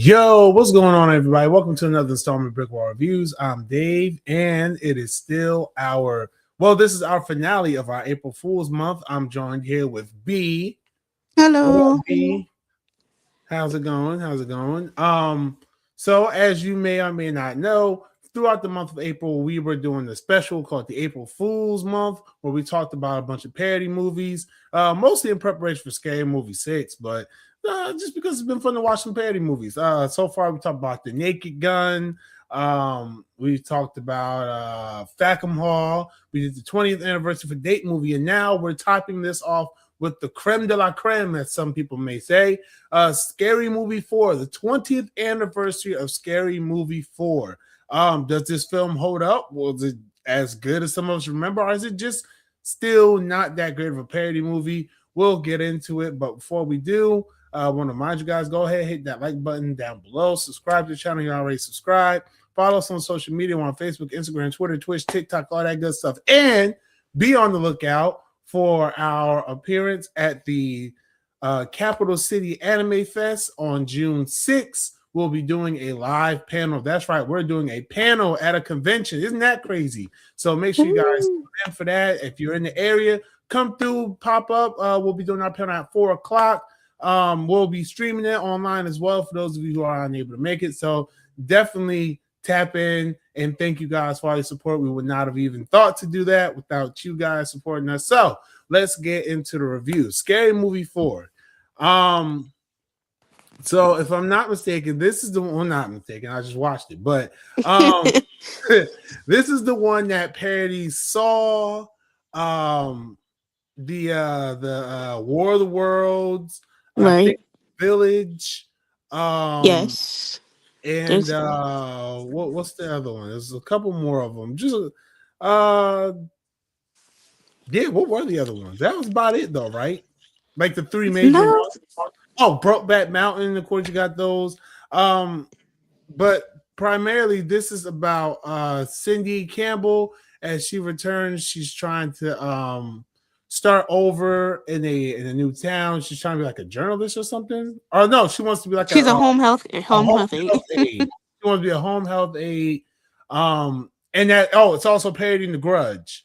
Yo, what's going on, everybody? Welcome to another installment of BrickWall Reviews. I'm Dave, and it is still this is our finale of our April Fool's month. I'm joined here with B. What up, Hello. B? How's it going? So as you may or may not know, throughout the month of April, we were doing a special called the April Fool's Month, where we talked about a bunch of parody movies, mostly in preparation for Scary Movie 6, but just because it's been fun to watch some parody movies. So far, we talked about The Naked Gun. We talked about Fackham Hall. We did the 20th anniversary for Date movie, and now we're topping this off with the creme de la creme, as some people may say, Scary Movie 4, the 20th anniversary of Scary Movie 4. Does this film hold up? Was it as good as some of us remember, or is it just still not that great of a parody movie? We'll get into it, but before we do, I want to remind you guys, go ahead, hit that like button down below, subscribe to the channel. You already subscribed. Follow us on social media. We're on Facebook, Instagram, Twitter, Twitch, TikTok, all that good stuff. And be on the lookout for our appearance at the Capital City Anime Fest on June 6th. We'll be doing a live panel. That's right. We're doing a panel at a convention. Isn't that crazy? So make sure you guys tune in for that. If you're in the area, come through, pop up. We'll be doing our panel at 4 o'clock. We'll be streaming it online as well for those of you who are unable to make it. So definitely tap in, and thank you guys for all your support. We would not have even thought to do that without you guys supporting us. So let's get into the review. Scary Movie 4. So if I'm not mistaken, this is the one. Not mistaken, I just watched it, but this is the one that parodies Saw, the War of the Worlds, I think Village, Yes. and what's the other one? There's a couple more of them. Just what were the other ones? That was about it though, right? Like the three major ones. Oh, Brokeback Mountain, of course you got those. But primarily this is about Cindy Campbell. As she returns, she's trying to start over in a new town. She's trying to be like a journalist or something. Or no, she wants to be like she's a home health aide. aide. She wants to be a home health aide. And that it's also parodying The Grudge,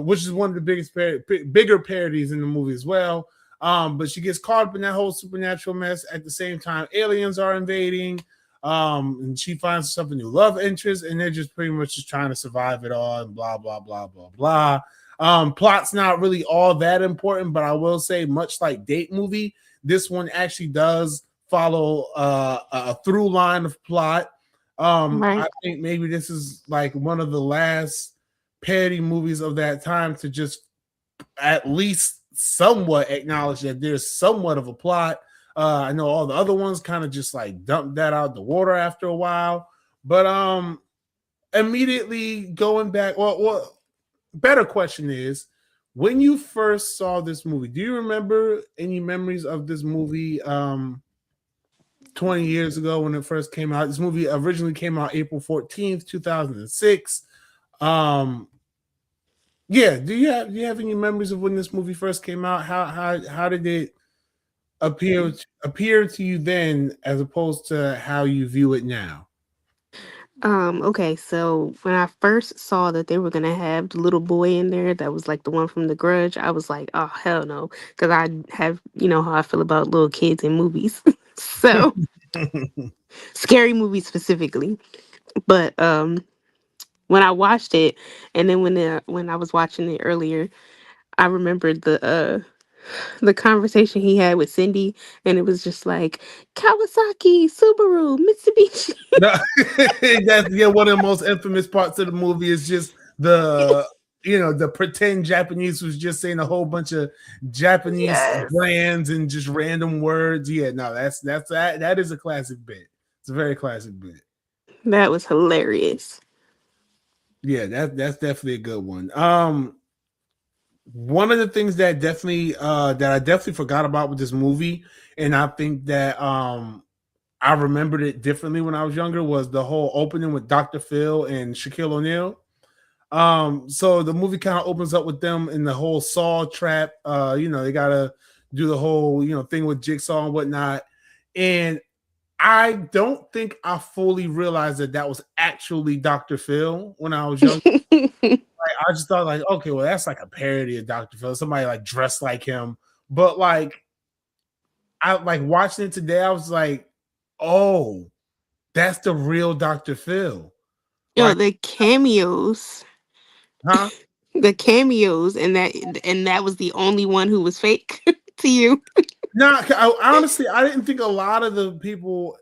which is one of the bigger parodies in the movie as well. But she gets caught up in that whole supernatural mess. At the same time, aliens are invading. And she finds herself a new love interest, and they're just pretty much just trying to survive it all and blah, blah, blah, blah, blah. Plot's not really all that important, but I will say, much like Date movie, this one actually does follow a through line of plot. I think maybe this is like one of the last parody movies of that time to just at least somewhat acknowledge that there's somewhat of a plot. I know all the other ones kind of just like dumped that out the water after a while, but immediately going back, better question is, when you first saw this movie, do you remember any memories of this movie 20 years ago when it first came out? This movie originally came out April 14th, 2006. Yeah, do you have any memories of when this movie first came out? How did it appear to you then, as opposed to how you view it now? Okay, so when I first saw that they were gonna have the little boy in there that was like the one from The Grudge, I was like, oh hell no, because I have how I feel about little kids in movies. So scary movies specifically. But when I watched it, and then when I was watching it earlier, I remembered the conversation he had with Cindy, and it was just like Kawasaki, Subaru, Mitsubishi. That's one of the most infamous parts of the movie is just the pretend Japanese was just saying a whole bunch of Japanese brands and just random words. Yeah, no, that is a classic bit. It's a very classic bit. That was hilarious. Yeah, that's definitely a good one. One of the things that I definitely forgot about with this movie, and I think that I remembered it differently when I was younger, was the whole opening with Dr. Phil and Shaquille O'Neal. So the movie kind of opens up with them in the whole Saw trap. They gotta do the whole thing with Jigsaw and whatnot. And I don't think I fully realized that that was actually Dr. Phil when I was young. Like, I just thought like, okay, well, that's like a parody of Dr. Phil, somebody like dressed like him. But like, I like watching it today, I was like, oh, that's the real Dr. Phil. Yo, Like, the cameos, huh? the cameos, and that was the only one who was fake to you. No, honestly, I didn't think a lot of the people,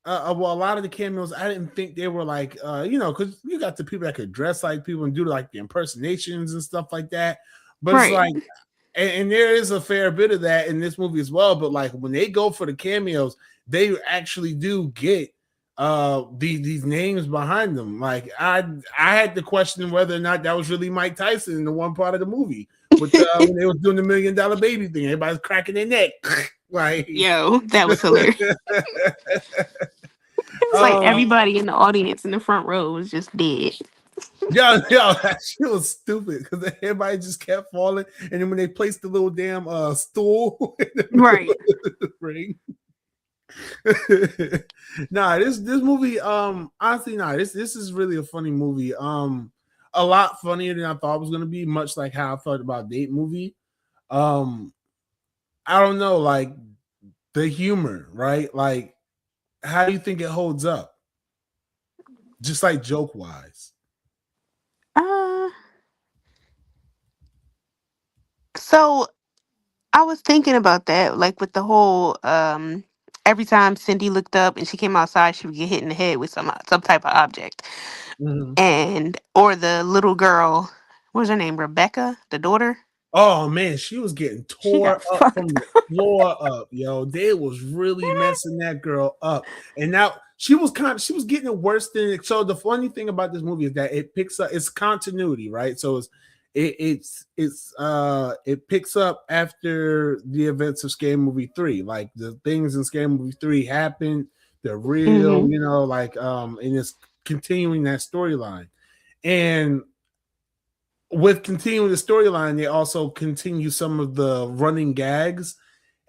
well, a lot of the cameos, I didn't think they were like, because you got the people that could dress like people and do like the impersonations and stuff like that. But it's Right. like, and there is a fair bit of that in this movie as well. But like when they go for the cameos, they actually do get these names behind them. Like I had to question whether or not that was really Mike Tyson in the one part of the movie with when they was doing the $1 million baby thing. Everybody's cracking their neck. Like Yo, that was hilarious. It was like um everybody in the audience in the front row was just dead. yo, that shit was stupid because everybody just kept falling. And then when they placed the little damn stool in the middle Right. of the ring. Nah, this movie, honestly, nah, this is really a funny movie. A lot funnier than I thought it was gonna be, much like how I felt about Date movie. Um, I don't know, like the humor, right? Like, how do you think it holds up? Just like joke wise. Uh, so I was thinking about that, like with the whole every time Cindy looked up and she came outside, she would get hit in the head with some type of object. Mhm. And or the little girl, what was her name? Rebecca, the daughter? Oh man, she was getting She tore got up fucked from the up. floor up, yo. They was really messing that girl up. And now she was getting it worse than it. So the funny thing about this movie is that it picks up it's continuity, right? So it picks up after the events of Scary Movie 3. Like the things in Scary Movie 3 happen, they're real, Hmm. like and it's continuing that storyline. And with continuing the storyline, they also continue some of the running gags.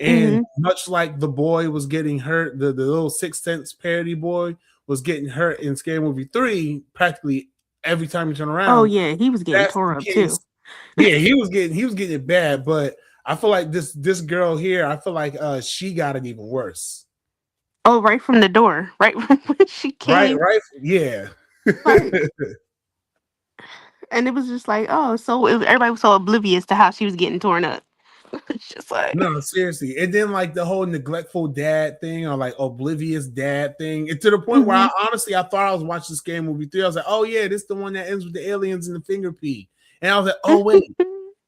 And Hmm. much like the boy was getting hurt, the little Sixth Sense parody boy was getting hurt in Scary Movie 3 practically every time you turn Oh around. yeah, he was getting That's tore the up too. case. Yeah, he was getting it bad, but I feel like this girl here, I feel like she got it even worse. Oh, right from the door, right when she Right, came, right. Yeah. like, and it was just like, oh, so everybody was so oblivious to how she was getting torn up. It's just like, No, seriously. And then like the whole neglectful dad thing or like oblivious dad thing. And to the point where hmm. I honestly I thought I was watching this game movie 3. I was like, oh yeah, this is the one that ends with the aliens and the finger pee. And I was like, oh wait,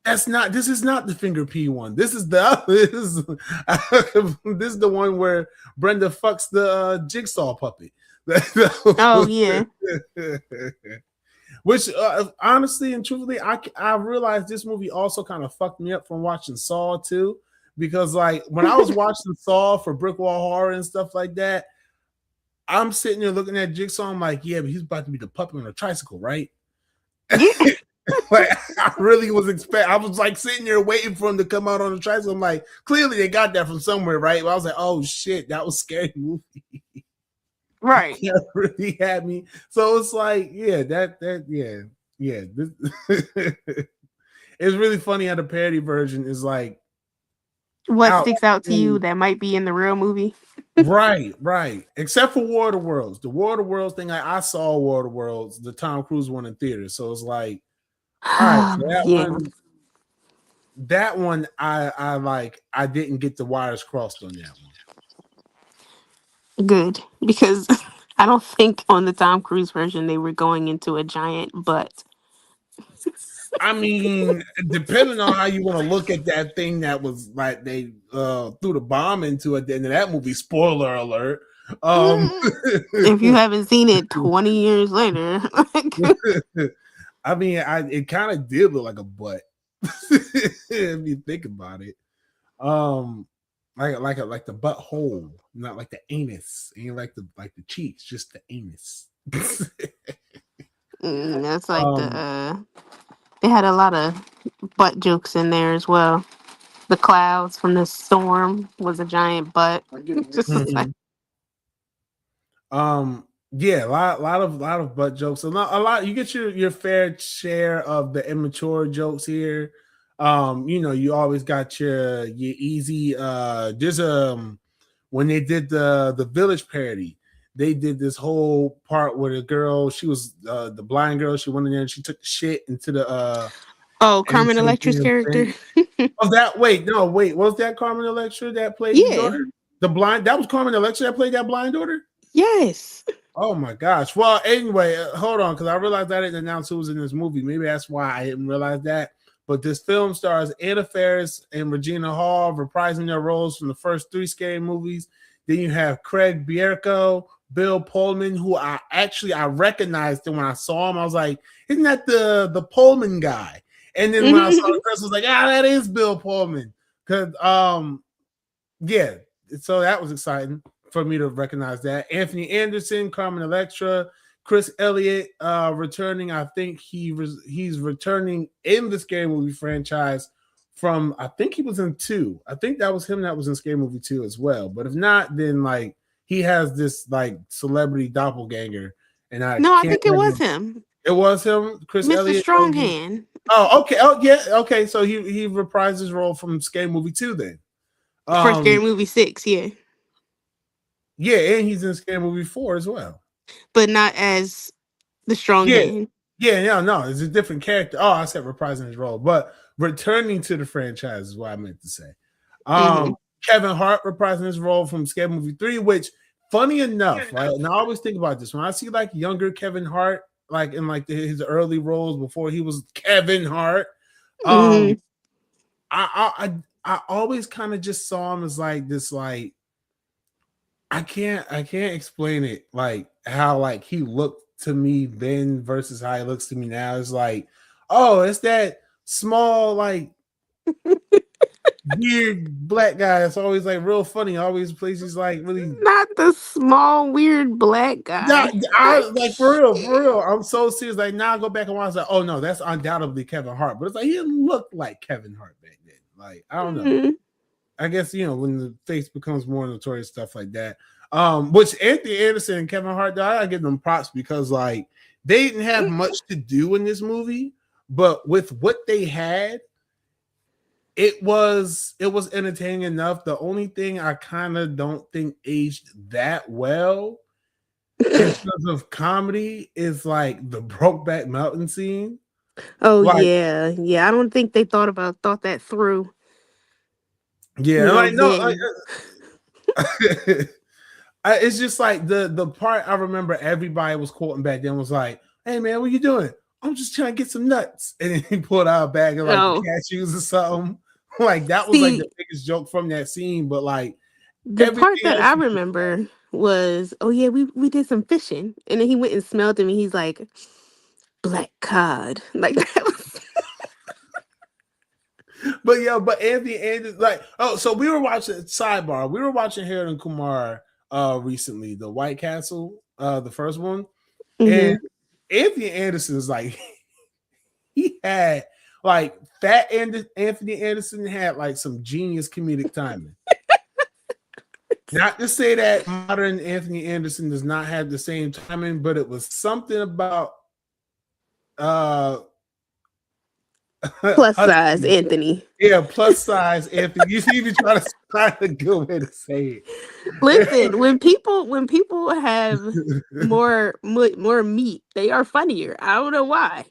this is not the finger pee one. This is the this is the one where Brenda fucks the jigsaw puppet. Oh yeah. Which honestly and truthfully, I realized this movie also kind of fucked me up from watching Saw too, because like when I was watching Saw for BrickWall horror and stuff like that, I'm sitting there looking at Jigsaw. I'm like, yeah, but he's about to be the puppet on a tricycle, right? Yeah. Like I really was expect. I was like sitting there waiting for him to come out on the tricycle. I'm like, clearly they got that from somewhere, right? But I was like, oh shit, that was scary movie. Right. That really had me. So it's like, yeah, yeah. It's really funny how the parody version is like What out. sticks out to you that might be in the real movie? Right. Except for War of the Worlds. The War of the Worlds thing, I saw War of the Worlds, the Tom Cruise one in theaters. So it's like, all right, so Yeah, that one, I like, I didn't get the wires crossed on that one. good because I don't think on the Tom Cruise version they were going into a giant butt. I mean, depending on how you want to look at that thing that was like they threw the bomb into at the end of that movie, spoiler alert. Um If you haven't seen it 20 years later, like, I mean, it kind of did look like a butt if you think about it. Um, like the butthole, not like the anus, and like the cheeks, just the anus. that's like um, they had a lot of butt jokes in there as well. The clouds from the storm was a giant butt. Just like, mhm. Yeah, lot of butt jokes. A lot. You get your fair share of the immature jokes here. You always got your easy. There's when they did the village parody, they did this whole part where the girl, she was the blind girl. She went in there and she took the shit into the Oh, Carmen into the Electra's damn character. thing. Was that wait? No, wait. Was that Carmen Electra that played the Yeah. daughter? The blind. That was Carmen Electra that played that blind daughter. Yes. Oh my gosh. Well, anyway, hold on, because I realized I didn't announce who was in this movie. Maybe that's why I didn't realize that. But this film stars Anna Faris and Regina Hall reprising their roles from the first three Scary movies. Then you have Craig Bierko, Bill Pullman, who I recognized him when I saw him. I was like, isn't that the Pullman guy? And then when I saw the person, I was like, that is Bill Pullman. Cause yeah, so that was exciting for me to recognize that. Anthony Anderson, Carmen Electra, Chris Elliott returning. I think he's returning in the Scary Movie franchise from, I think he was in 2. I think that was him that was in Scary Movie 2 as well. But if not, then like he has this like celebrity doppelganger, and I No, I can't think it was remember. him, It was him, Chris Mr. Elliott. Stronghand, Oh, okay. Oh, yeah. Okay. So he reprised his role from Scary Movie 2 then. for Scary Um, Movie 6. Yeah, yeah, and he's in Scary Movie 4 as well. but not as the strong Yeah, hand. yeah, no, it's a different character. Oh, I said reprising his role, but returning to the franchise is what I meant to say. Hmm. Kevin Hart reprising his role from Scary Movie 3, which funny enough, right? And I always think about this when I see like younger Kevin Hart, like in like his early roles before he was Kevin Hart. Hmm. Um, I always kind of just saw him as like this, like I can't explain it, like how like he looked to me then versus how he looks to me now. It's like, oh, it's that small, like weird black guy. It's always like real funny. Always places like really. Not the small weird black Nah, guy. I Like, like for real, for real. I'm so serious. Like now I go back and watch like, oh no, that's undoubtedly Kevin Hart. But it's like he didn't look like Kevin Hart back then. Like, I don't know. mm, I guess when the face becomes more notorious, stuff like that. Which Anthony Anderson and Kevin Hart, I gotta give them props because like they didn't have much to do in this movie, but with what they had, it was entertaining enough. The only thing I kind of don't think aged that well in terms of comedy is like the Brokeback Mountain scene. oh Like, yeah, yeah. I don't think they thought that through. yeah, like no, like, Then. it's just like the part I remember everybody was quoting back then was like, "Hey man, what you doing? I'm just trying to get some nuts." And then he pulled out a bag of like the Oh, cashews or something. Like that was like the see, biggest joke from that scene. But like the part everything that else I was just like, remember was, oh yeah, we did some fishing, and then he went and smelled him, and he's like, black cod, like that was. but yeah, but Anthony Anderson, like, oh, so we were watching sidebar. We were watching Harold and Kumar recently, the White Castle, the first one. And Hmm. Anthony Anderson is like he had like fat Anthony Anderson had like some genius comedic timing. Not to say that modern Anthony Anderson does not have the same timing, but it was something about uh Plus size Hudson. Anthony. Yeah, plus size Anthony. You see me try to find a good way to say Listen, when people have it. more meat, they are funnier. I don't know why.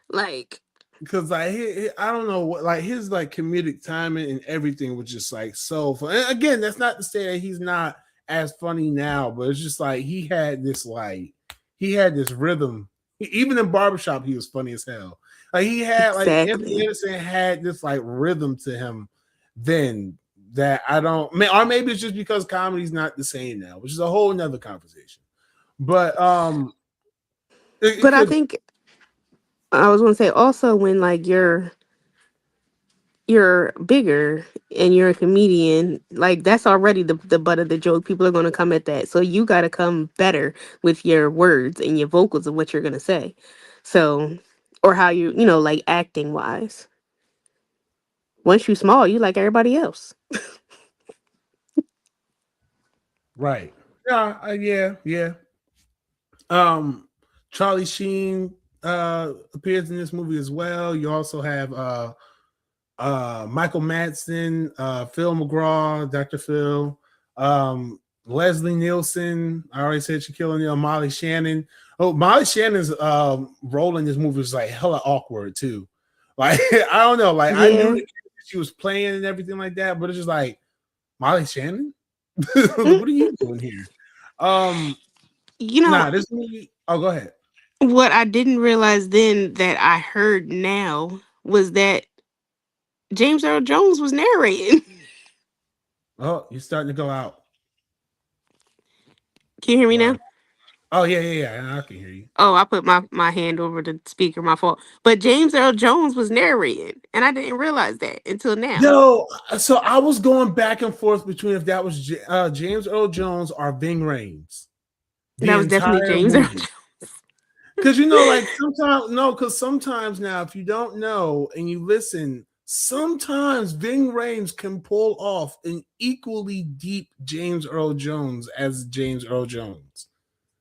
Like, Because like I don't know what, like his like comedic timing and everything was just like so fun. And again, that's not to say that he's not as funny now, but it's just like he had this rhythm. Even in barbershop, he was funny as hell. Like he had like Anthony exactly. Anderson had this like rhythm to him then that I don't, or maybe it's just because comedy's not the same now, which is a whole nother conversation. But it But I could. think I was gonna say also when like you're bigger and you're a comedian, like that's already the butt of the joke. People are gonna come at that. So you gotta come better with your words and your vocals of what you're gonna say. So or how you like acting wise. Once you small, you like everybody else. Right. Yeah, yeah, yeah. Um, Charlie Sheen appears in this movie as well. You also have Michael Madsen, Phil McGraw, Dr. Phil, Leslie Nielsen. I already said Shaquille O'Neal, Molly Shannon. Oh, Molly Shannon's role in this movie was like hella awkward too. Like I don't know, like I knew Yeah. the she was playing and everything like that, but it's just like Molly Shannon. What are you doing here? Um, You know, this movie. Oh, go ahead. what I didn't realize then that I heard now was that James Earl Jones was narrating. Oh, you're starting to go out. Can you hear me now? Oh yeah. I can hear you. Oh, I put my hand over the speaker, my fault. But James Earl Jones was narrating, and I didn't realize that until now. Yo, so I was going back and forth between if that was James Earl Jones or Ving Rhames the That was definitely entire James Earl movie. Jones. Because you know, like sometimes no, because sometimes now if you don't know and you listen, sometimes Ving Rhames can pull off an equally deep James Earl Jones as James Earl Jones.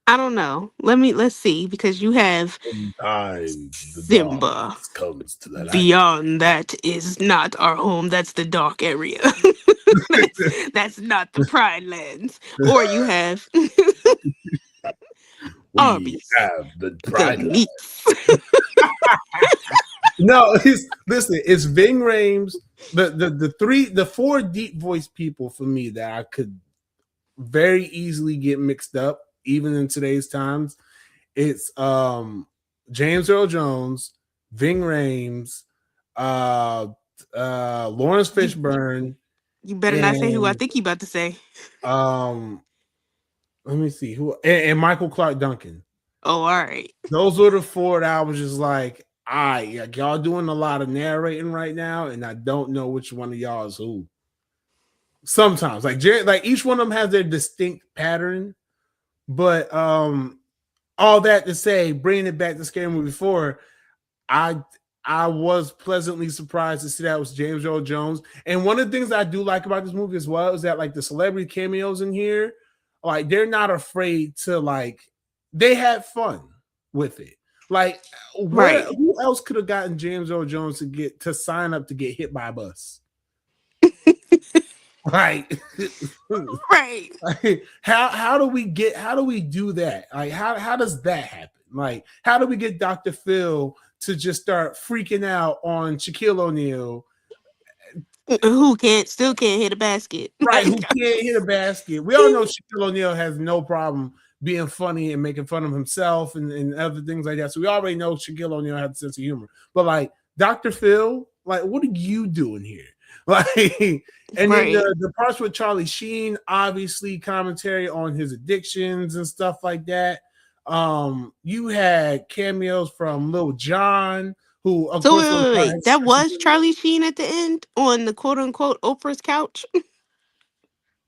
I don't know. Let's see, because you have Sometimes the Simba. darkness comes to the light. Beyond that is not our home. That's the dark area. that's not the Pride Lands. Or you have We Arby's, have the the pride. meats. No, it's Ving Rhames, the four deep voice people for me that I could very easily get mixed up, even in today's times. It's James Earl Jones, Ving Rhames, Lawrence Fishburne, You better not say who I and think you about to say. um let me see who and Michael Clark Duncan. Oh, all right. Those were the four that I was just like, like y'all doing a lot of narrating right now, and I don't know which one of y'all is who. Sometimes, like each one of them has their distinct pattern, but all that to say, bringing it back to Scary Movie 4, I I was pleasantly surprised to see that was James Earl Jones. And one of the things I do like about this movie as well is that like the celebrity cameos in here, like they're not afraid to they had fun with it. Like Right. who else could have gotten James Earl Jones to sign up to get hit by a bus? Right. Right. Like, how do we do that? Like how does that happen? Like how do we get Dr. Phil to just start freaking out on Shaquille O'Neal, Who still can't hit a basket. right? Who Like, can't hit a basket? We all know Shaquille O'Neal has no problem being funny and making fun of himself and other things like that. So we already know Shaquille O'Neal has a sense of humor. But like Dr. Phil, like what are you doing here? Like, and then right. the parts with Charlie Sheen, obviously commentary on his addictions and stuff like that. You had cameos from Lil Jon, who of So course wait, Lil wait, Jon wait. has That was Charlie Sheen at the end on the quote unquote Oprah's couch.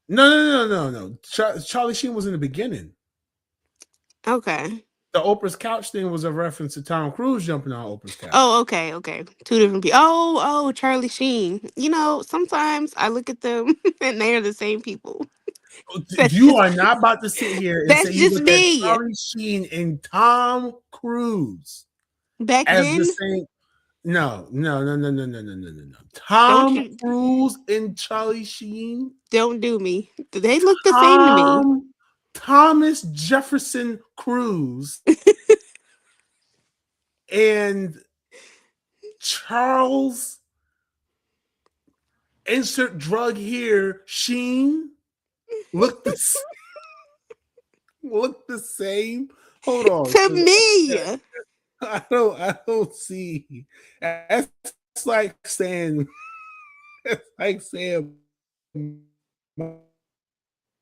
no. Charlie Sheen was in the beginning. Okay. The Oprah's couch thing was a reference to Tom Cruise jumping on Oprah's couch. Oh, okay. Two different people. Oh, Charlie Sheen. You know, sometimes I look at them and they are the same people. That's You just are not about to sit here and say that's you just look at me. Charlie Sheen and Tom Cruise Back as the then, same. No. don't Tom you Cruise and Charlie Sheen. don't do me. They look the same to me. Tom Thomas Jefferson Cruise and Charles insert drug here Sheen look the same. Hold on, To me. I don't see. That's like saying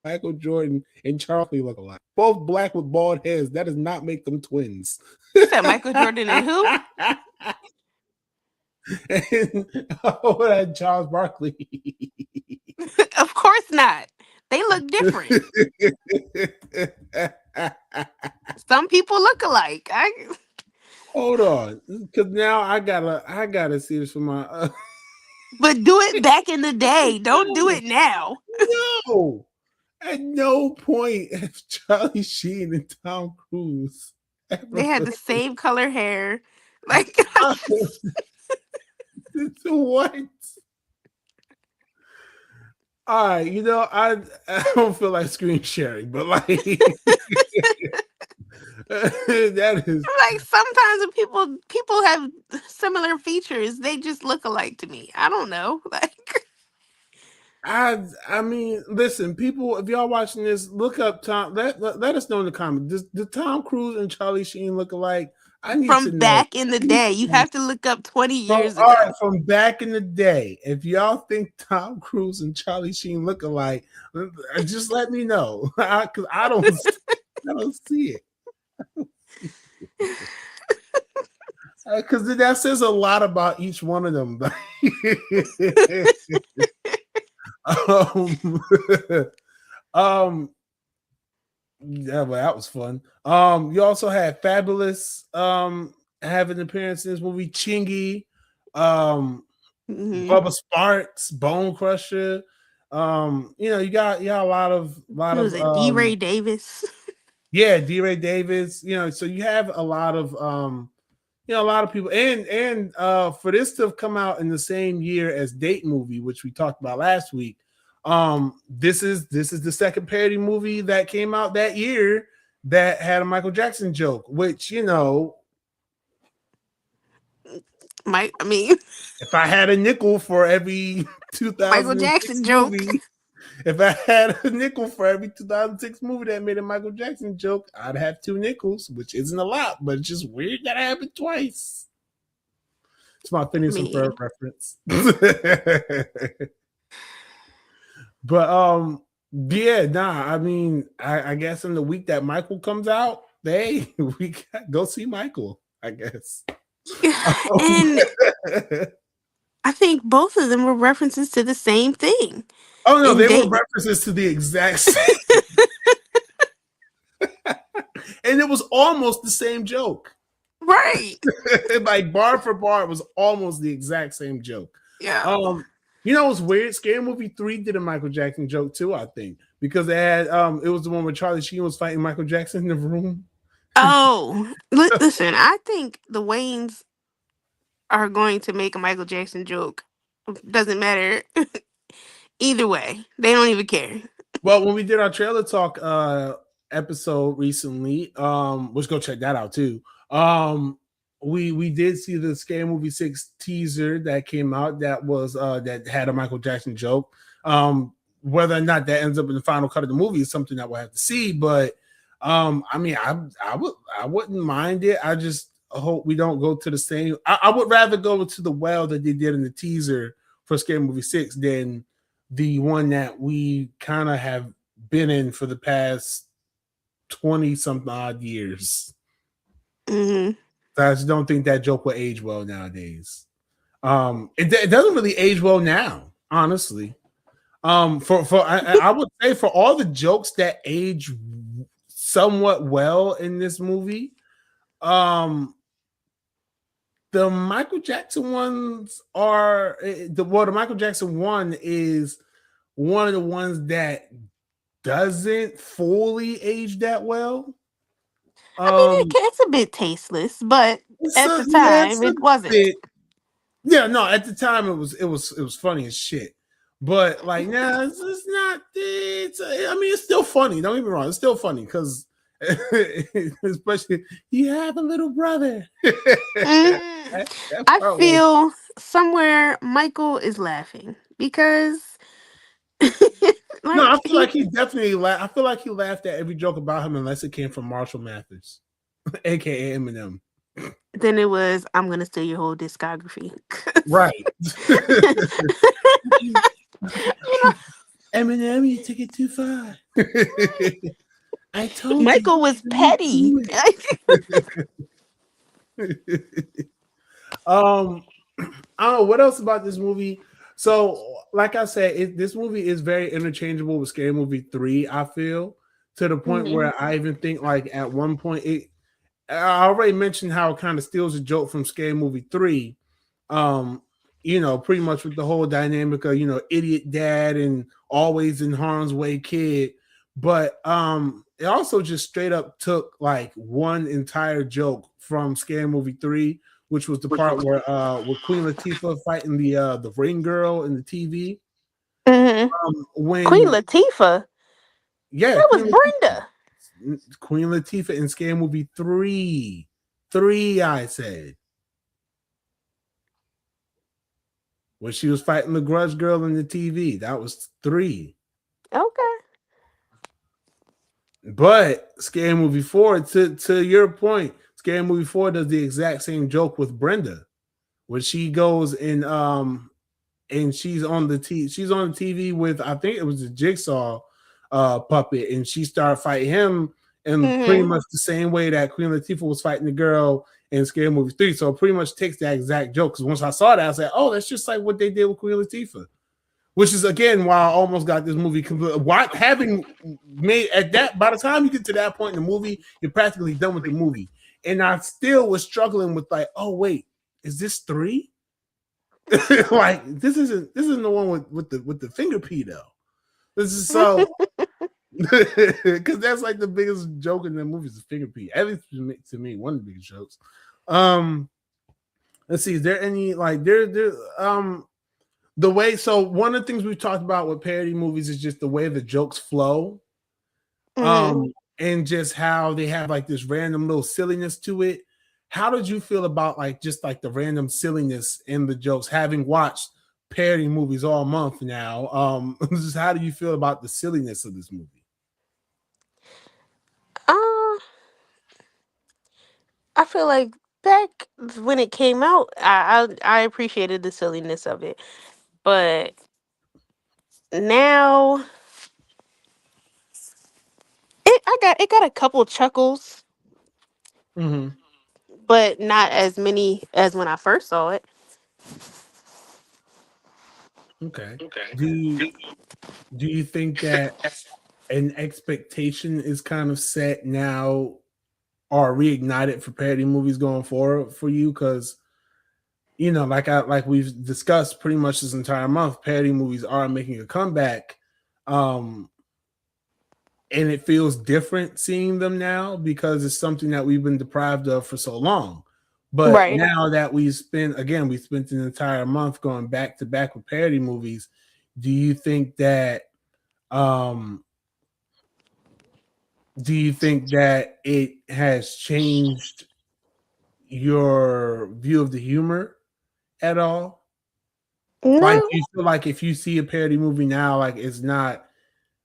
Michael Jordan and Charlie look alike. Both black with bald heads. That does not make them twins. You said Michael Jordan and who? And that Charles Barkley. Of course not. They look different. Some people look alike. Hold on, because now I gotta see this for my. But do it back in the day. Don't do it now. No, At no point have Charlie Sheen and Tom Cruise They ever had the really. same color hair. Like, What? All right, I don't feel like screen sharing, but like that is like sometimes when people have similar features, they just look alike to me. I don't know. Like, I mean, listen, people, if y'all watching this, look up Tom. Let us know in the comments. Does Tom Cruise and Charlie Sheen look alike? I need to from know. back in the day, you have to look up 20 From years all right, ago. from back in the day, if y'all think Tom Cruise and Charlie Sheen look alike, just let me know because I don't see it. Because that says a lot about each one of them. um, um, yeah, well, that was fun. You also had Fabulous have an appearance in this movie. Chingy, Hmm. Bubba Sparks, Bone Crusher. You got a lot Who was of it? D. Ray Davis. yeah, D. Ray Davis. So you have a lot of a lot of people, and for this to have come out in the same year as Date Movie, which we talked about last week. This is the second parody movie that came out that year that had a Michael Jackson joke, which I mean, if I had a nickel for every Michael 2006 Jackson joke. movie, if I had a nickel for every 2006 movie that made a Michael Jackson joke, I'd have two nickels, which isn't a lot, but it's just weird that it happened twice. It's my I Phineas and Ferb mean, reference. But yeah, nah. I mean, I guess in the week that Michael comes out, we go see Michael. I guess. and I think both of them were references to the same thing Oh no, in they were Date. references to the exact same, and it was almost the same joke. Right. Like bar for bar, it was almost the exact same joke. Yeah. Um, what's weird? Scary Movie 3 did a Michael Jackson joke too, I think, because it was the one where Charlie Sheen was fighting Michael Jackson in the room. Oh, listen, I think the Waynes are going to make a Michael Jackson joke. Doesn't matter. Either way, they don't even care. Well, when we did our trailer talk episode recently, let's go check that out too. We did see the Scary Movie 6 teaser that came out that had a Michael Jackson joke. Whether or not that ends up in the final cut of the movie is something that we'll have to see. But I mean, I wouldn't mind it. I just hope we don't go to the same. I would rather go to the well that they did in the teaser for Scary Movie 6 than the one that we kind of have been in for the past 20 something odd years. Hmm. I just don't think that joke will age well nowadays. It doesn't really age well now, honestly. I would say for all the jokes that age somewhat well in this movie, um, the Michael Jackson ones are the Michael Jackson one is one of the ones that doesn't fully age that well. I mean, Um, it's a bit tasteless, but at the yeah, it's time, a it wasn't. bit. Yeah, no, at the time it was funny as shit. But like now, it's not. I mean, it's still funny. Don't get me wrong, it's still funny because, especially you have a little brother. Mm, That I part was feel somewhere Michael is laughing because, no. I like, feel like he definitely. I feel like he laughed at every joke about him unless it came from Marshall Mathers, aka Eminem. then it was, I'm gonna steal your whole discography. Right. You know, Eminem, you took it too far. I told you. Michael was petty. um, I don't know what else about this movie. So, like I said, this movie is very interchangeable with Scary Movie 3. I feel to the point Mhm. where I even think like at one point I already mentioned how it kind of steals a joke from Scary Movie 3. Um, pretty much with the whole dynamic of idiot dad and always in harm's way kid. But it also just straight up took like one entire joke from Scary Movie 3, which was the part where with Queen Latifah fighting the ring girl in the TV. Hmm. Queen When Latifah. yeah, That was Brenda. Queen Latifah in Scary Movie 3. 3 I said. When she was fighting the grudge girl in the TV. That was 3. Okay. But Scary Movie 4, to your point, Scary Movie 4 does the exact same joke with Brenda. When she goes and she's on the TV with, I think it was a Jigsaw puppet, and she started fighting him in pretty Hmm. much the same way that Queen Latifah was fighting the girl in Scary Movie 3. So it pretty much takes that exact joke. Because once I saw that, I said, oh, that's just like what they did with Queen Latifah. Which is again why I almost got this movie complete. Why having made at that by the time you get to that point in the movie, you're practically done with the movie. And I still was struggling with like, oh wait, is this 3? Like this isn't the one with the finger P though. This is so because that's like the biggest joke in the movie is the finger P. At least to me, one of the biggest jokes. Um, let's see, is there any like there the way, so one of the things we've talked about with parody movies is just the way the jokes flow. Hmm. And just how they have like this random little silliness to it. How did you feel about like just like the random silliness in the jokes, having watched parody movies all month now? Just how do you feel about the silliness of this movie? Uh, I feel like back when it came out, I appreciated the silliness of it, but now it got a couple chuckles, Mm-hmm. but not as many as when I first saw it. Okay. Do you do you think that an expectation is kind of set now or reignited for parody movies going forward for you? Because like we've discussed pretty much this entire month, parody movies are making a comeback. Um, and it feels different seeing them now because it's something that we've been deprived of for so long. But Right. now that we spent an entire month going back to back with parody movies, do you think that um it has changed your view of the humor at all? Like, No. do you feel like if you see a parody movie now, like it's not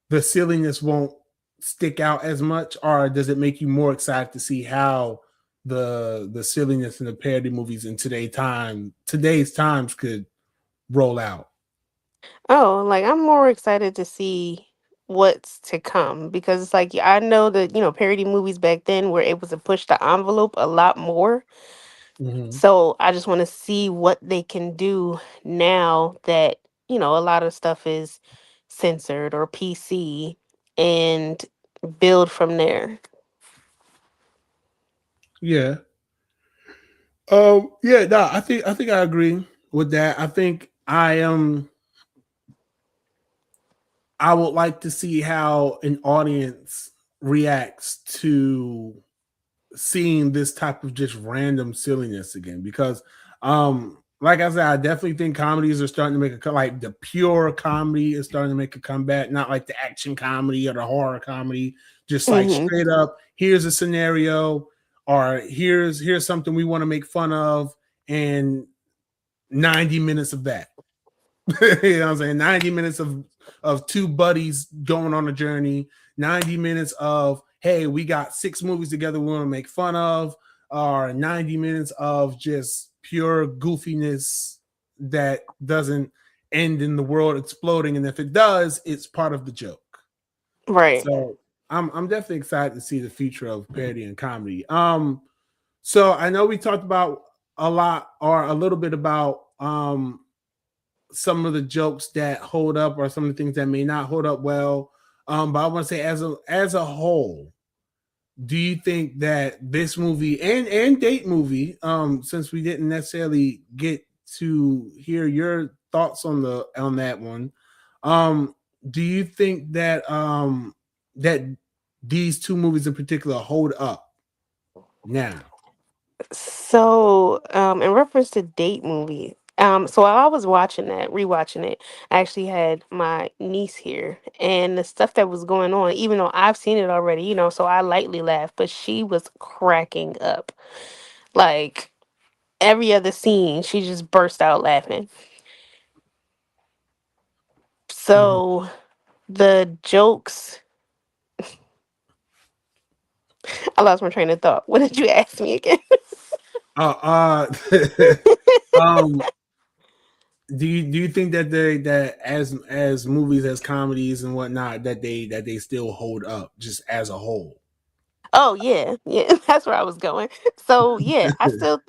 the silliness won't stick out as much, or does it make you more excited to see how the silliness in the parody movies in today's times could roll out? Oh, like I'm more excited to see what's to come because it's like I know that, parody movies back then were able to push the envelope a lot more. Mm-hmm. So I just want to see what they can do now that, a lot of stuff is censored or PC and build from there. Yeah. Yeah, no, I think I agree with that. I think I would like to see how an audience reacts to seeing this type of just random silliness again, because like I said, I definitely think comedies are starting to make like the pure comedy is starting to make a comeback, not like the action comedy or the horror comedy, just like Hmm. straight up, here's a scenario, or here's something we want to make fun of, and 90 minutes of that. You know what I'm saying? 90 minutes of two buddies going on a journey, 90 minutes of, hey, we got 6 movies together we want to make fun of, or 90 minutes of just pure goofiness that doesn't end in the world exploding. And if it does, it's part of the joke. Right. So I'm definitely excited to see the future of parody and comedy. So I know we talked about a lot or a little bit about some of the jokes that hold up or some of the things that may not hold up well. But I want to say as a whole, do you think that this movie and date movie, since we didn't necessarily get to hear your thoughts on that one, um, do you think that that these two movies in particular hold up now? So, in reference to date movie, so while I was watching that, rewatching it, I actually had my niece here, and the stuff that was going on, even though I've seen it already, so I lightly laughed, but she was cracking up. Like every other scene, she just burst out laughing. Mhm. So the jokes, I lost my train of thought. What did you ask me again? um, do you think that that as movies, as comedies and whatnot, that they still hold up just as a whole? Oh yeah, yeah, that's where I was going. So yeah, I still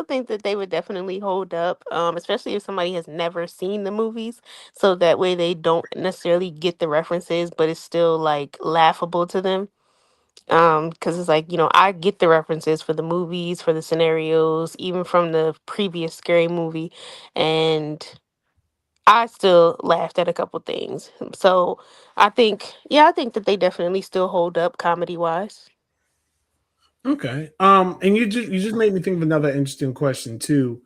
think that they would definitely hold up, especially if somebody has never seen the movies, so that way they don't necessarily get the references, but it's still like laughable to them. Because it's like, I get the references for the movies, for the scenarios, even from the previous scary movie, and I still laughed at a couple things. So I think that they definitely still hold up comedy wise. Okay. And you just made me think of another interesting question too.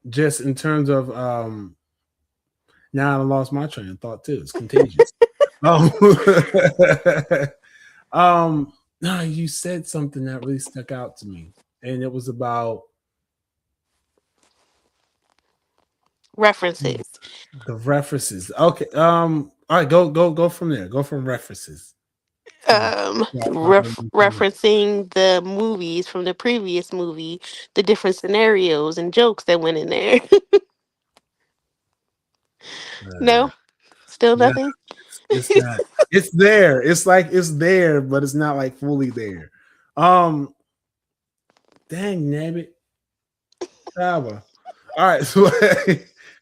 Just in terms of now I lost my train of thought too. It's contagious. Um, no, you said something that really stuck out to me, and it was about References. the references. Okay. All right. Go from there. Go from references to. Referencing the movies from the previous movie, the different scenarios and jokes that went in there. Uh, No, still no, nothing. it's not. It's there. It's like it's there, but it's not like fully there. Um, Dang, nabbit. All right, so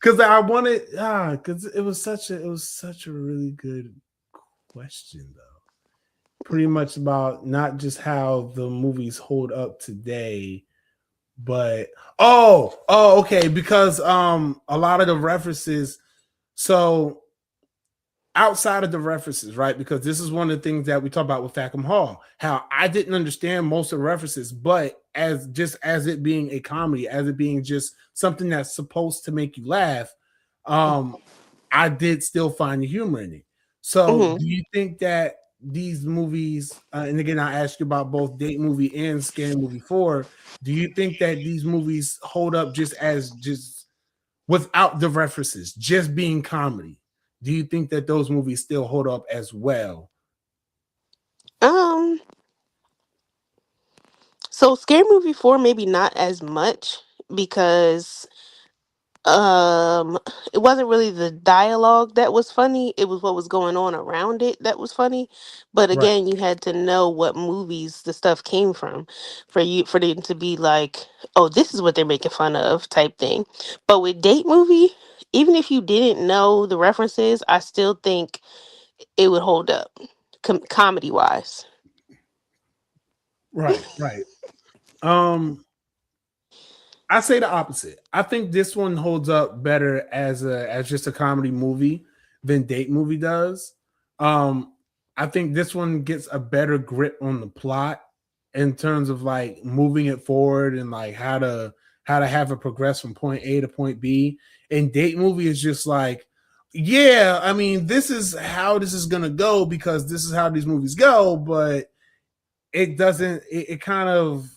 because I wanted because it was such a really good question though. Pretty much about not just how the movies hold up today, but okay, because a lot of the references, so outside of the references, right? Because this is one of the things that we talk about with Thackham Hall, how I didn't understand most of the references, but as it being a comedy, as it being just something that's supposed to make you laugh, um, I did still find the humor in it. So, Hmm. do you think that these movies, and again, I asked you about both date movie and scary movie four, do you think that these movies hold up just without the references, just being comedy? Do you think that those movies still hold up as well? Um, so Scary Movie 4 maybe not as much because um it wasn't really the dialogue that was funny, it was what was going on around it that was funny. But Right. again, you had to know what movies the stuff came from for them to be like, oh, this is what they're making fun of type thing. But with Date Movie, even if you didn't know the references, I still think it would hold up comedy wise. Right. Right. Um, I say the opposite. I think this one holds up better as just a comedy movie than Date Movie does. Um, I think this one gets a better grip on the plot in terms of like moving it forward and like how to have it progress from point A to point B. And Date Movie is just like, yeah, I mean, this is how this is gonna go because this is how these movies go, but it doesn't. It kind of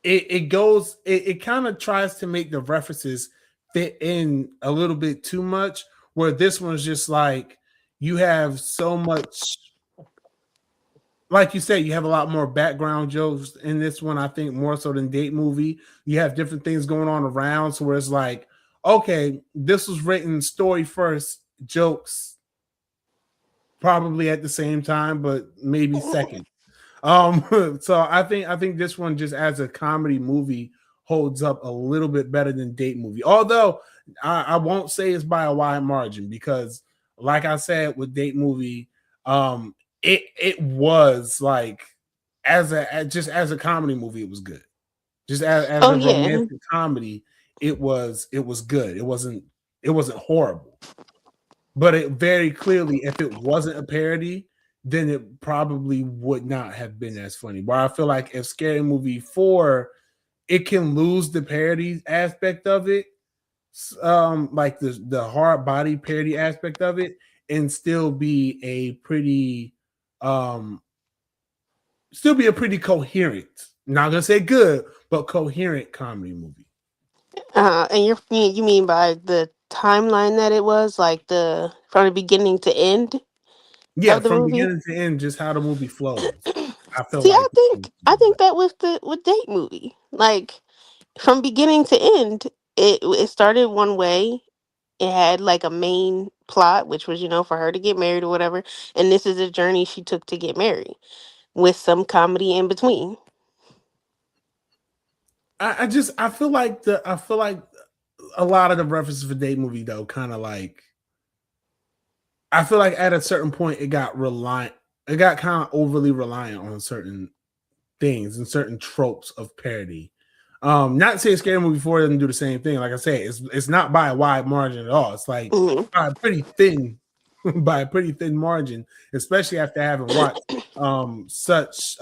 it goes it kind of tries to make the references fit in a little bit too much, where this one's just like you have so much, like you said, you have a lot more background jokes in this one. I think more so than Date Movie, you have different things going on around, so where it's like, okay, this was written story first, jokes probably at the same time, but maybe second. So I think this one just as a comedy movie holds up a little bit better than Date Movie. Although I won't say it's by a wide margin because, like I said, with Date Movie, it was like just as a comedy movie, it was good. Just as Oh a yeah. romantic comedy, it was good. It wasn't horrible. but it very clearly, if it wasn't a parody, then it probably would not have been as funny. But I feel like if Scary Movie 4, it can lose the parody aspect of it, like the hard body parody aspect of it, and um still be a pretty coherent, not gonna say good, but coherent comedy movie. And you mean by the timeline that it was like the from the beginning to end Yeah, of the from movie? beginning to end, just how the movie flows. I feel See, like I think that with the with date movie, like from beginning to end, it started one way. It had like a main plot, which was for her to get married or whatever, and this is the journey she took to get married with some comedy in between. I feel like a lot of the references for date movie though, kind of like, I feel like at a certain point it got kind of overly reliant on certain things and certain tropes of parody. Not to say Scary Movie 4 doesn't do the same thing. Like I say, it's not by a wide margin at all. It's like Hmm. by a pretty thin by a pretty thin margin, especially after having watched such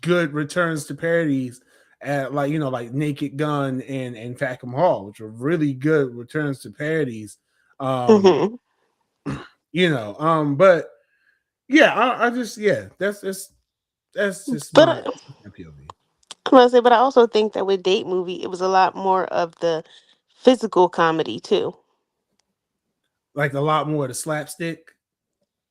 good returns to parodies at, like, like Naked Gun and Fackham Hall, which were really good returns to parodies. Um, Hmm. but yeah, I just, yeah, that's just But my POV. I'm gonna say, but I also think that with date movie, it was a lot more of the physical comedy too. Like a lot more of the slapstick.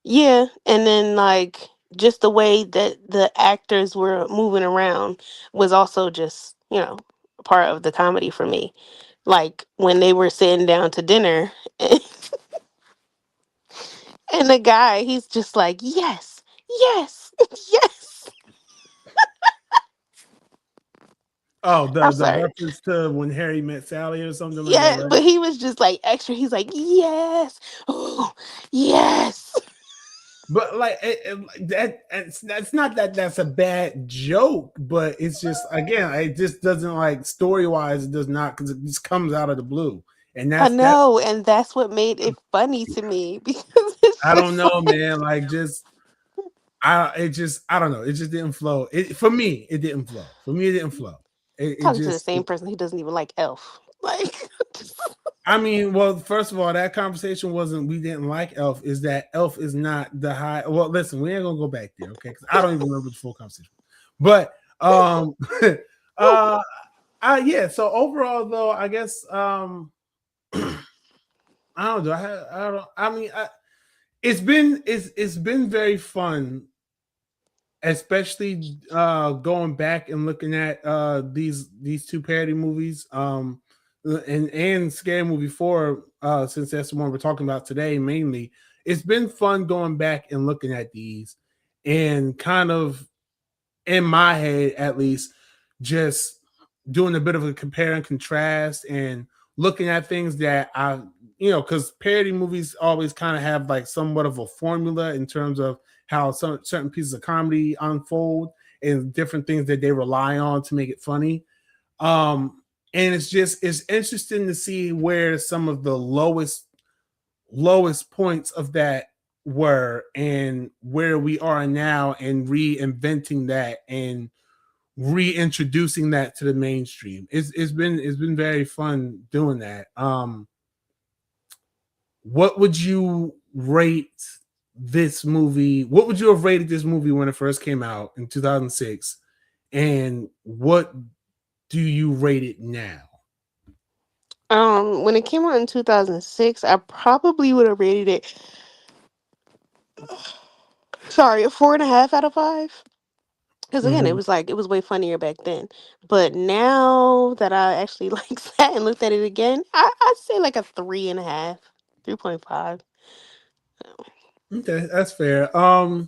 Yeah, and then like just the way that the actors were moving around was also just a part of the comedy for me. Like when they were sitting down to dinner, and the guy, he's just like, yes, yes, yes. Oh, I'm the sorry. reference to When Harry Met Sally or something like that, Yeah, right? but he was just like extra. He's like, yes, oh, yes. But like that's not that that's a bad joke, but it's just, again, it just doesn't, like, story wise, it does not, because it just comes out of the blue, and I that know, and that's what made it funny to me because it's I don't just know, like man. Like, I don't know. It just didn't flow. For me, it didn't flow. For me, it didn't flow. It talking to the just, same person who doesn't even like Elf. Like, I mean, well, first of all, that conversation wasn't we didn't like Elf. Is that Elf is not the high. Well, listen, we ain't gonna go back there, okay? Because I don't even remember the full conversation. But uh, yeah. So overall, though, I guess I don't know. I don't. I mean, it's been very fun, especially going back and looking at these two parody movies, and Scary Movie 4, since that's the one we're talking about today mainly. It's been fun going back and looking at these, and kind of, in my head at least, just doing a bit of a compare and contrast, and looking at things that because parody movies always kind of have like somewhat of a formula in terms of how some certain pieces of comedy unfold, and different things that they rely on to make it funny. And it's interesting to see where some of the lowest points of that were, and where we are now, and reinventing that, and reintroducing that to the mainstream. It's been very fun doing that. What would you rate this movie? What would you have rated this movie when it first came out in 2006? And what do you rate it now? when it came out in 2006, I probably would have rated it. Sorry, a 4.5 out of 5. Because again, Mm-hmm. it was way funnier back then. But now that I actually like sat and looked at it again, I'd say like a 3.5, 3.5. Okay, that's fair. I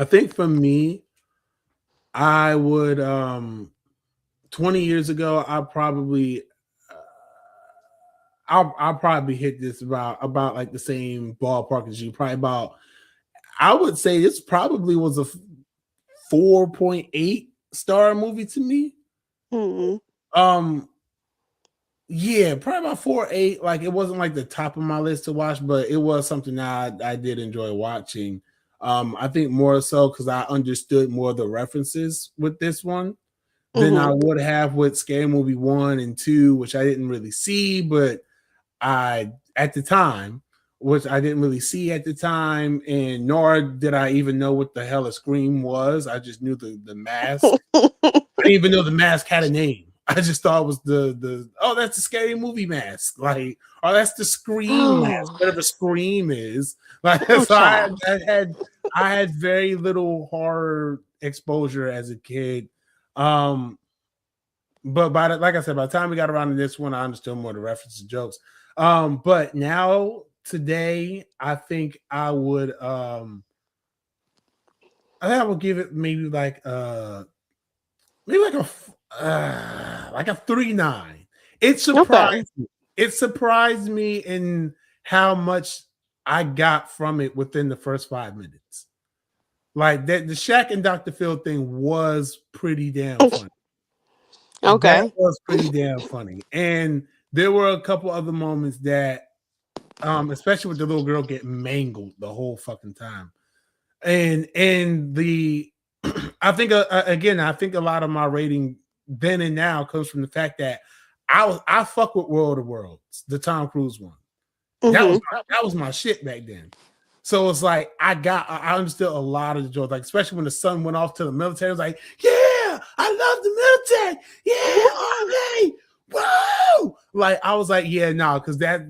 think for me, I would 20 years ago, I'll probably hit this about like the same ballpark as you. Probably about, I would say this probably was a 4.8 star movie to me. Hmm. Um Yeah, probably about 4 8. Like it wasn't like the top of my list to watch, but it was something that I did enjoy watching. I think more so because I understood more of the references with this one than I Mm-hmm. would have with Scary Movie 1 and 2, which I didn't really see, but I at the time, which I didn't really see at the time, and nor did I even know what the hell a scream was. I just knew the mask. I didn't even know the mask had a name. I just thought it was the oh, that's the Scary Movie mask, like, oh, that's the Scream mask, Oh, whatever Scream is. Like, oh, so child. I had very little horror exposure as a kid. Um, but like I said, by the time we got around to this one, I understood more of the references and jokes. But now today, I think I would give it maybe like a 3.9. It Okay. surprised me. It surprised me in how much I got from it within the first 5 minutes. Like that, the Shaq and Dr. Phil thing was pretty damn funny. That Okay. was pretty damn funny. And there were a couple other moments that, especially with the little girl getting mangled the whole fucking time. And the I think a lot of my rating then and now comes from the fact that I fuck with World of Worlds, the Tom Cruise one. Mm-hmm. That was my shit back then. So it's like I understood a lot of the jokes, like especially when the son went off to the military. I was like, yeah, I love the military. Yeah, Army. Whoa! Like I was like, yeah, no, because that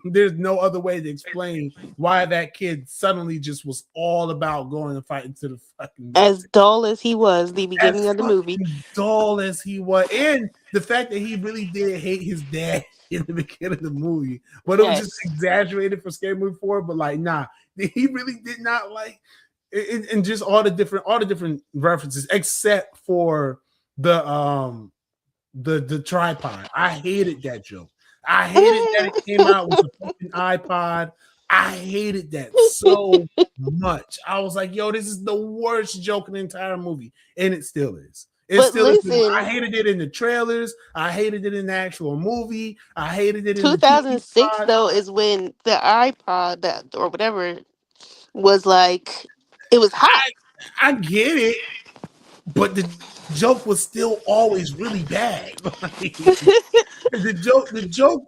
there's no other way to explain why that kid suddenly just was all about going and fighting to the fucking As military. dull as he was the As beginning of the movie. fucking dull as he was, and the fact that he really did hate his dad in the beginning of the movie, but it was just Yes. exaggerated for Scary Movie 4. But like, nah, he really did not like, and just all the different references, except for the tripod. I hated that joke. I hated that it came out with the fucking iPod. I hated that so much. I was like, yo, this is the worst joke in the entire movie. And it still is. It But still is. I listen, hated it in the trailers. I hated it in the actual movie. I hated it in the TV 2006 spot. though is when the iPod or whatever was like, it was hot. I get it, but the joke was still always really bad. Like, the joke,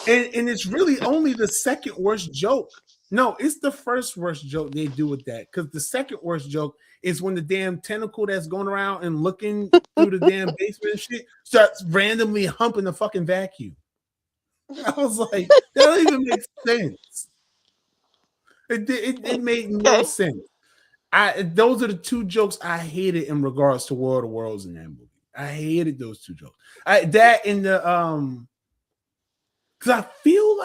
and it's really only the second worst joke. No, it's the first worst joke they do with that, because the second worst joke is when the damn tentacle that's going around and looking through the damn basement and shit starts randomly humping the fucking vacuum. I was like, that don't even make sense. It made no Okay. sense. Those are the two jokes I hated in regards to World of Worlds in that movie. I hated those two jokes. That in the because I feel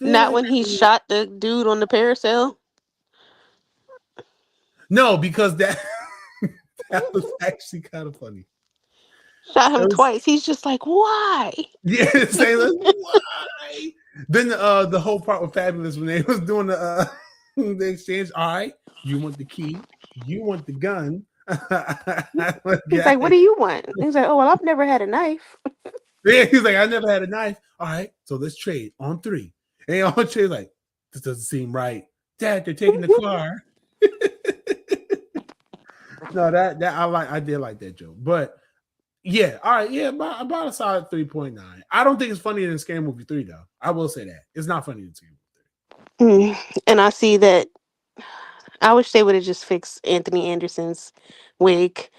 Not like when he shot the dude on the parasail. no, because that that was actually kind of funny. Shot It him was twice. He's just like, why? yeah, saying like why? Then the whole part was fabulous when they was doing the exchange. All right, you want the key, you want the gun. He's like, what Okay. do you want? He's like, oh, well, I've never had a knife. Yeah, he's like, I never had a knife. All right, so let's trade on three. And on trade like, this doesn't seem right. Dad, they're taking the car. No, that I did like that joke. But yeah, all right, yeah, about a solid 3.9. I don't think it's funnier than Scary Movie 3, though. I will say that. It's not funnier than Scary Movie Mm. And I see that. I wish they would have just fixed Anthony Anderson's wig.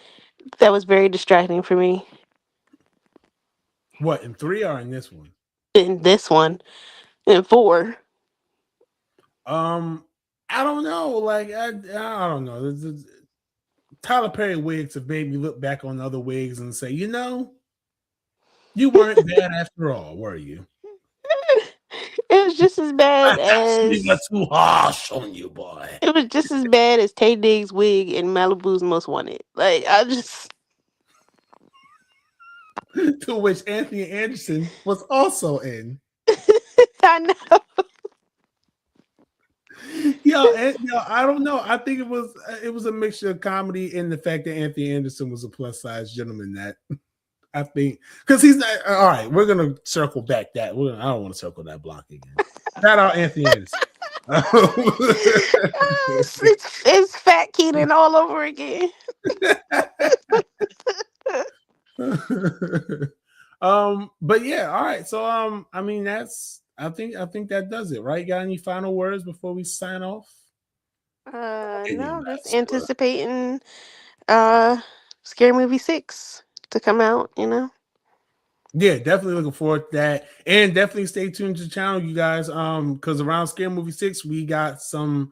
That was very distracting for me. 3. What, in 3 or in this one? In this one, in 4. Um, I don't know. Like I don't know. Tyler Perry wigs have made me look back on other wigs and say, you weren't bad after all, were you? It was just as I bad actually got as too harsh on you, boy. it was just as bad as Tay Diggs' wig in Malibu's Most Wanted. Like I just, To which Anthony Anderson was also in. I know. I don't know. I think it was a mixture of comedy and the fact that Anthony Anderson was a plus size gentleman that I think because he's not all right. We're gonna circle back that. I don't want to circle that block again. Shout out Anthony Anderson. It's Fat Keenan all over again. But yeah, all right. So I mean I think that does it, right? Got any final words before we sign off? No, just anticipating Scary Movie 6 to come out, you know. Yeah, definitely looking forward to that. And definitely stay tuned to the channel, you guys. Because around Scary Movie 6, we got something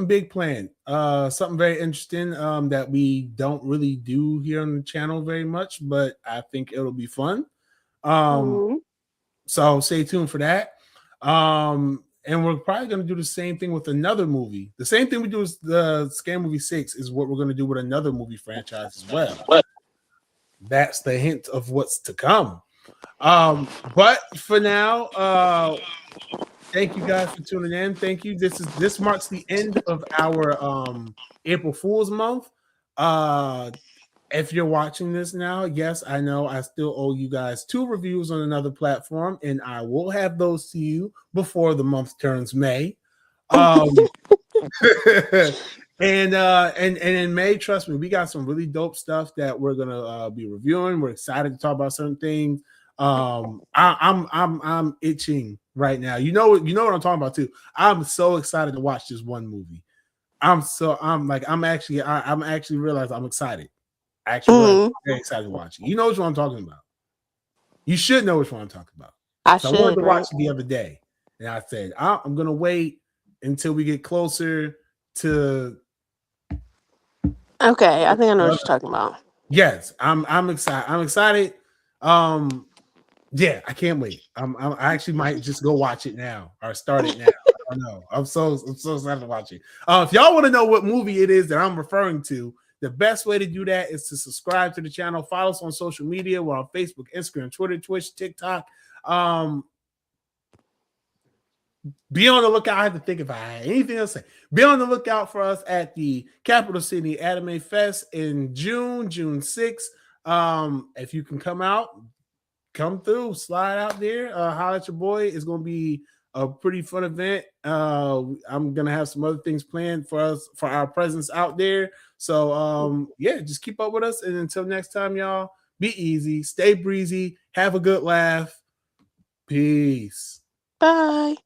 big planned. Something very interesting that we don't really do here on the channel very much, but I think it'll be fun. Mhm. So stay tuned for that. And we're probably going to do the same thing with another movie. The same thing we do with the Scary Movie 6 is what we're going to do with another movie franchise as well. That's the hint of what's to come. But for now, thank you guys for tuning in. Thank you. This marks the end of our April Fool's month. If you're watching this now, yes, I know I still owe you guys 2 reviews on another platform, and I will have those to you before the month turns May. And in May, trust me, we got some really dope stuff that we're gonna be reviewing. We're excited to talk about certain things. I'm itching right now. You know what I'm talking about too. I'm so excited to watch this one movie. I'm actually realized I'm excited. I actually realized I'm very excited to watch it. You know what I'm talking about. You should know which one I'm talking about. I So I wanted should, to watch right? it the other day, and I said I'm gonna wait until we get closer to. Okay, I think I know what you're talking about. Yes, I'm excited. I'm excited. Yeah, I can't wait. I actually might just go watch it now or start it now. I don't know. I'm so excited to watch it. If y'all want to know what movie it is that I'm referring to, the best way to do that is to subscribe to the channel, follow us on social media. We're on Facebook, Instagram, Twitter, Twitch, TikTok. Be on the lookout. I have to think if I had anything else to say. Be on the lookout for us at the Capital City Anime Fest in June 6th. If you can come out, come through, slide out there, holler at your boy. It's going to be a pretty fun event. I'm going to have some other things planned for us, for our presence out there. So, yeah, just keep up with us. And until next time, y'all, be easy, stay breezy, have a good laugh. Peace. Bye.